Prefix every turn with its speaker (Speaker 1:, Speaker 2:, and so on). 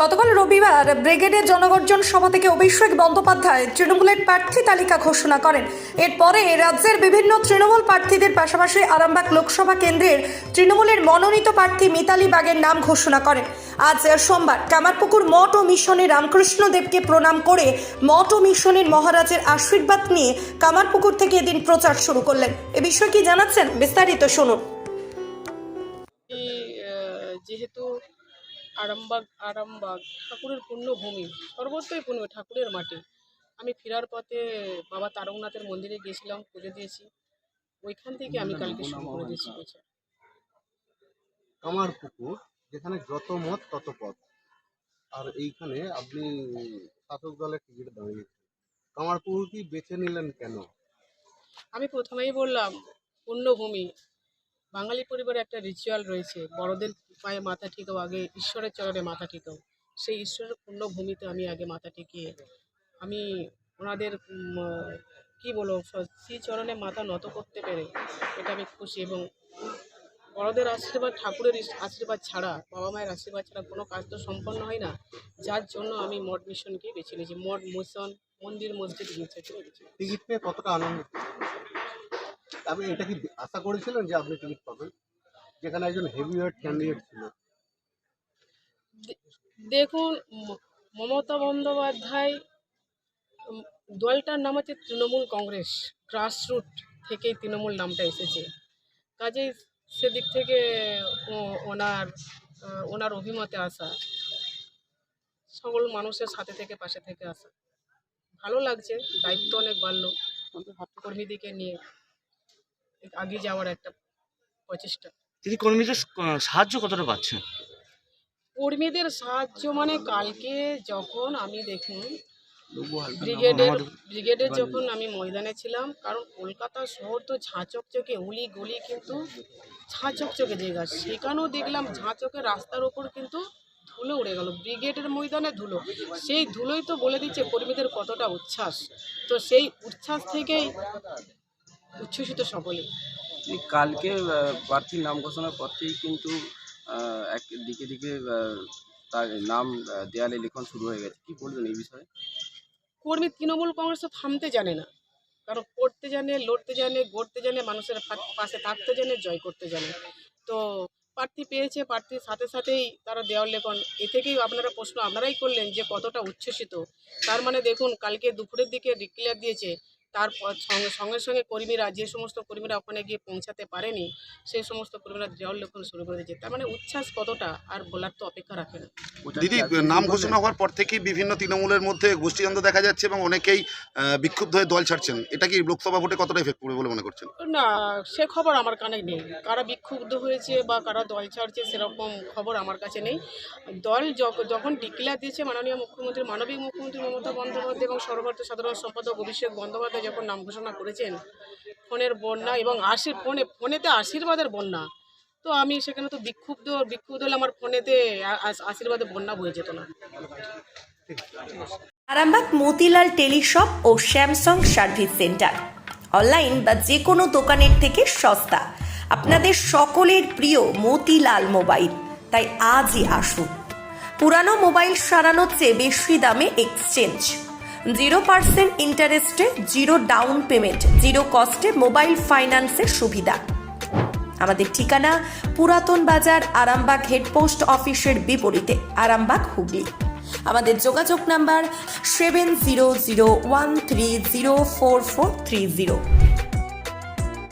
Speaker 1: গতকাল রবিবার ব্রিগেডের জনগর্জন সভা থেকে অভিষেক বন্দ্যোপাধ্যায় তৃণমূলের প্রার্থী তালিকা ঘোষণা করেন। এরপরে রাজ্যের বিভিন্ন তৃণমূল প্রার্থীদের পাশাপাশি আরামবাগ লোকসভা কেন্দ্রের তৃণমূলের মনোনীত প্রার্থী মিতালি বাগের নাম ঘোষণা করেন। আজ সোমবার কামারপুকুর মঠ ও মিশনে রামকৃষ্ণ দেবকে প্রণাম করে মঠ ও মিশনের মহারাজের আশীর্বাদ নিয়ে কামারপুকুর থেকে এদিন প্রচার শুরু করলেন। এ বিষয়ে কি জানাচ্ছেন বিস্তারিত শুনুন।
Speaker 2: যেহেতু আরামবাগ ঠাকুরের পুণ্যভূমি, সর্বত্রই পুণ্য, ঠাকুরের মাটি। আমি ফেরার পথে বাবা তারকনাথের মন্দিরে গিয়েছিলাম, পুজো দিয়েছি। ওইখান থেকে আমি কালকে শুরু করে দিয়েছি প্রচার।
Speaker 3: কামারপুকুর, যেখানে যত মত তত পথ, আর এইখানে আপনি শাসক দলের টিকিটে দাঁড়িয়েছেন। কামারপুকুর কি বেছে নিলেন কেন?
Speaker 2: আমি প্রথমেই বললাম, পুণ্যভূমি, বাঙালি পরিবারে একটা রিচুয়াল রয়েছে, বড়দের পায়ে মাথা ঠেকাও, আগে ঈশ্বরের চরণে মাথা ঠেকাও। সেই ঈশ্বরের পুণ্যভূমিতে আমি আগে মাথা ঠেকিয়ে আমি ওনাদের কি বলবো, শ্রীচরণে মাথা নত করতে পেরে এটা আমি খুশি। এবং বড়দের আশীর্বাদ, ঠাকুরের আশীর্বাদ ছাড়া, বাবা মায়ের আশীর্বাদ ছাড়া কোনো কাজ তো সম্পন্ন হয় না। যার জন্য আমি মঠ মিশনকেই বেছে নিয়েছি। মঠ, মিশন, মন্দির, মসজিদ
Speaker 3: টিকিট পেয়ে কতটা আনন্দ? আপনি এটা কি আশা করেছিলেন যে আপনি টিকিট পাবেন, যেখানে একজন হেভিওয়েট ক্যান্ডিডেট ছিল?
Speaker 2: দেখুন, মমতা বন্দ্যোপাধ্যায় দলটার নাম হচ্ছে তৃণমূল কংগ্রেস, গ্রাসরুট থেকেই তৃণমূল নামটা এসেছে। কাজেই সেদিক থেকে ওনার অভিমতে আসা, সকল মানুষের সাথে থেকে পাশে থেকে আসা ভালো লাগছে। দায়িত্ব অনেক বাড়লো, কর্মীদেরকে নিয়ে এগিয়ে যাওয়ার একটা প্রচেষ্টা।
Speaker 4: তিনি কর্মীদের সাহায্য কতটা পাচ্ছেন?
Speaker 2: কর্মীদের সাহায্য মানে কালকে যখন আমি দেখুন ব্রিগেডের যখন আমি ময়দানে ছিলাম, কারণ কলকাতা শহর তো ঝাঁচকচকে, উলি গলি কিন্তু ঝাঁচকচকে জায়গা, সেখানেও দেখলাম ঝাঁচকে রাস্তার ওপর কিন্তু ধুলো উড়ে গেল, ব্রিগেডের ময়দানে ধুলো। সেই ধুলোই তো বলে দিচ্ছে কর্মীদের কতটা উচ্ছ্বাস। তো সেই উচ্ছ্বাস থেকেই উচ্ছ্বসিত সকলে।
Speaker 5: কালকে প্রার্থীর নাম ঘোষণার পর থেকেই কিন্তু দিকে দিকে তার নাম দেয়ালে লিখন শুরু হয়ে গেছে। কি বলবেন এই বিষয়ে?
Speaker 2: কর্মী তৃণমূল কংগ্রেস তো থামতে জানে না, কারণ পড়তে জানে, লড়তে জানে, গড়তে জানে, মানুষের পাশে থাকতে জানে, জয় করতে জানে। তো প্রার্থী পেয়েছে, প্রার্থীর সাথে সাথেই তারা দেওয়াল লেখন। এ থেকেই আপনারা প্রশ্ন আপনারাই করলেন যে কতটা উচ্ছ্বসিত। তার মানে দেখুন, কালকে দুপুরের দিকে ডিক্লেয়ার দিয়েছে, তারপর সঙ্গে সঙ্গে কর্মীরা, যে সমস্ত কর্মীরা ওখানে গিয়ে পৌঁছাতে পারেনি, সেই সমস্ত কর্মীরা দেওয়াল লেখন শুরু করে দিয়েছে। তার মানে উচ্ছ্বাস কতটা আর বলার তো অপেক্ষা রাখে না।
Speaker 6: দিদি, নাম ঘোষণা হওয়ার পর থেকেই বিভিন্ন তৃণমূলের মধ্যে গোষ্ঠীদ্বন্দ্ব দেখা যাচ্ছে এবং অনেকেই বিক্ষুব্ধ হয়ে দল ছাড়ছেন। এটা কি লোকসভা ভোটে কতটা এফেক্ট করবে বলে মনে করছেন?
Speaker 2: না, সে খবর আমার কানে নেই। কারা বিক্ষুব্ধ হয়েছে বা কারা দল ছাড়ছে সেরকম খবর আমার কাছে নেই। দল যখন ডিক্লেয়ার দিয়েছে মাননীয় মুখ্যমন্ত্রী, মানবিক মুখ্যমন্ত্রী মমতা বন্দ্যোপাধ্যায় এবং সর্বভারতীয় সাধারণ সম্পাদক অভিষেক বন্দ্যোপাধ্যায় যখন নাম ঘোষণা করেছেন, ফোনের বন্যা এবং ফোনেতে আশীর্বাদের বন্যা, তো আমি সেখানে তো বিক্ষুব্ধ হলে আমার ফোনেতে আশীর্বাদের বন্যা বয়ে যেত না।
Speaker 1: আরামবাগ মতিলাল টেলিশপ ও স্যামসাং সার্ভিস সেন্টার, অনলাইন বা যে কোনো দোকানের থেকে সস্তা। আপনাদের সকলের প্রিয় মতিলাল মোবাইল, তাই আজই আসুন। পুরানো মোবাইল সারানোর চেয়ে বেশি দামে এক্সচেঞ্জ, 0% ইন্টারেস্টে, 0 ডাউন পেমেন্ট, 0 কস্টে মোবাইল ফাইন্যান্সের সুবিধা। আমাদের ঠিকানা পুরাতন বাজার, আরামবাগ হেডপোস্ট অফিসের বিপরীতে, আরামবাগ, হুগলি। আমাদের যোগাযোগ নাম্বার 7001304430।